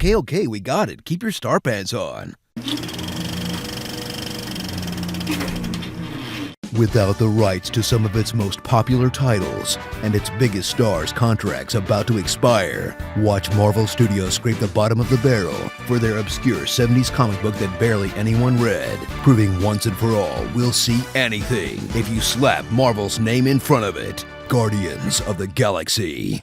Okay, we got it. Keep your star pants on. Without the rights to some of its most popular titles and its biggest stars' contracts about to expire, watch Marvel Studios scrape the bottom of the barrel for their obscure 70s comic book that barely anyone read, proving once and for all we'll see anything if you slap Marvel's name in front of it. Guardians of the Galaxy.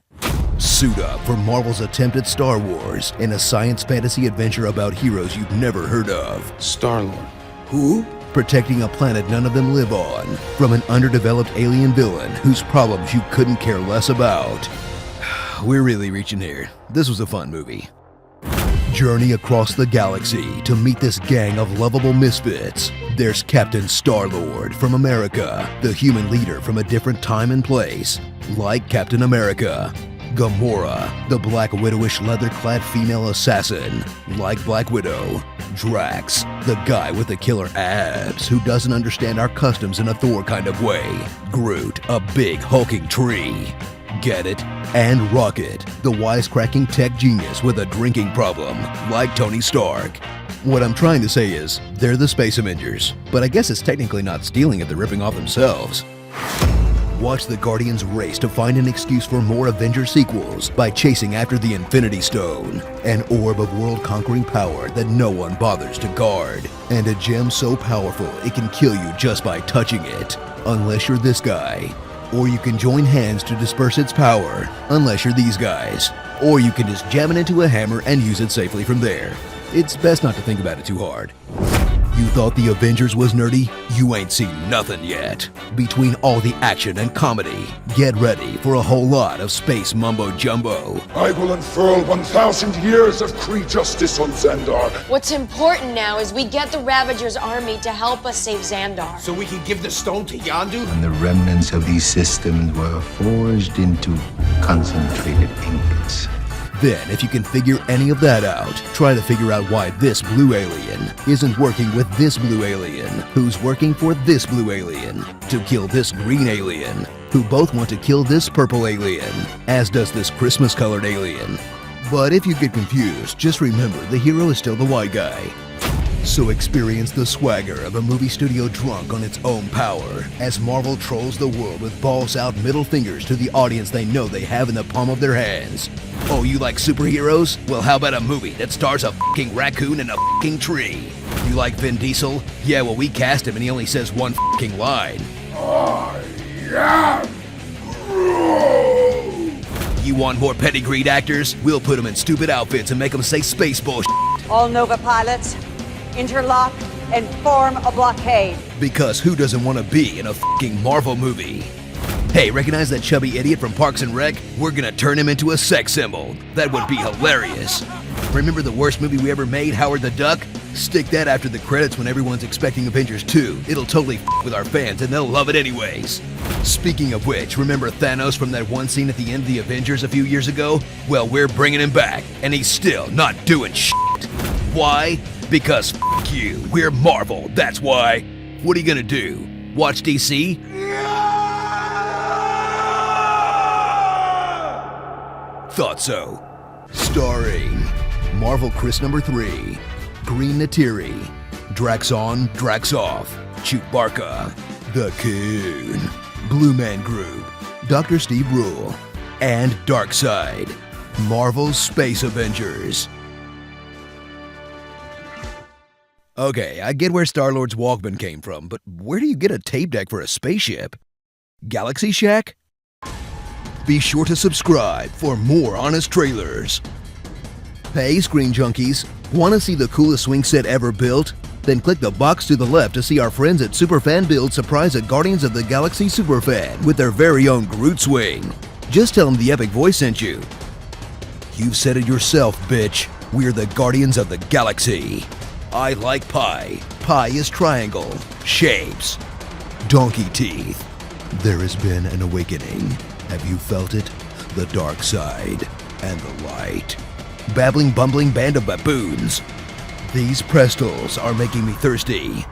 Suit up for Marvel's attempt at Star Wars in a science fantasy adventure about heroes you've never heard of. Star-Lord. Who? Protecting a planet none of them live on from an underdeveloped alien villain whose problems you couldn't care less about. We're really reaching here. This was a fun movie. Journey across the galaxy to meet this gang of lovable misfits. There's Captain Star-Lord from America, the human leader from a different time and place, like Captain America. Gamora, the Black Widowish leather-clad female assassin, like Black Widow. Drax, the guy with the killer abs who doesn't understand our customs in a Thor kind of way. Groot, a big hulking tree. Get it? And Rocket, the wisecracking tech genius with a drinking problem, like Tony Stark. What I'm trying to say is, they're the Space Avengers, but I guess it's technically not stealing if they're ripping off themselves. Watch the Guardians race to find an excuse for more Avengers sequels by chasing after the Infinity Stone, an orb of world-conquering power that no one bothers to guard, and a gem so powerful it can kill you just by touching it, unless you're this guy. Or you can join hands to disperse its power, unless you're these guys. Or you can just jam it into a hammer and use it safely from there. It's best not to think about it too hard. You thought the Avengers was nerdy? You ain't seen nothing yet. Between all the action and comedy, get ready for a whole lot of space mumbo-jumbo. I will unfurl 1,000 years of Kree justice on Xandar. What's important now is we get the Ravagers' army to help us save Xandar. So we can give the stone to Yondu? And the remnants of these systems were forged into concentrated ingots. Then, if you can figure any of that out, try to figure out why this blue alien isn't working with this blue alien, who's working for this blue alien, to kill this green alien, who both want to kill this purple alien, as does this Christmas-colored alien. But if you get confused, just remember the hero is still the white guy. So experience the swagger of a movie studio drunk on its own power as Marvel trolls the world with balls-out middle fingers to the audience they know they have in the palm of their hands. Oh, you like superheroes? Well, how about a movie that stars a fucking raccoon and a fucking tree? You like Vin Diesel? Yeah, well, we cast him and he only says one fucking line. I am Groot. You want more pedigreed actors? We'll put them in stupid outfits and make them say space bullshit. All Nova pilots, interlock and form a blockade. Because who doesn't want to be in a fucking Marvel movie? Hey, recognize that chubby idiot from Parks and Rec? We're gonna turn him into a sex symbol. That would be hilarious. Remember the worst movie we ever made, Howard the Duck? Stick that after the credits when everyone's expecting Avengers 2. It'll totally with our fans and they'll love it anyways. Speaking of which, remember Thanos from that one scene at the end of the Avengers a few years ago? Well, we're bringing him back, and he's still not doing shit. Why? Because f*** you, we're Marvel, that's why. What are you gonna do? Watch DC? Thought so. Starring Marvel Chris number 3, Green Natiri, Drax on, Drax off, Chewbacca, The Coon, Blue Man Group, Dr. Steve Rule, and Darkseid, Marvel's Space Avengers. Okay, I get where Star-Lord's Walkman came from, but where do you get a tape deck for a spaceship? Galaxy Shack? Be sure to subscribe for more honest trailers. Hey, Screen Junkies, want to see the coolest swing set ever built? Then click the box to the left to see our friends at Superfan Build surprise a Guardians of the Galaxy Superfan with their very own Groot swing. Just tell them the Epic Voice sent you. You've said it yourself, bitch. We're the Guardians of the Galaxy. I like pie. Pie is triangle. Shapes. Donkey teeth. There has been an awakening. Have you felt it? The dark side and the light. Babbling, bumbling band of baboons. These Prestals are making me thirsty.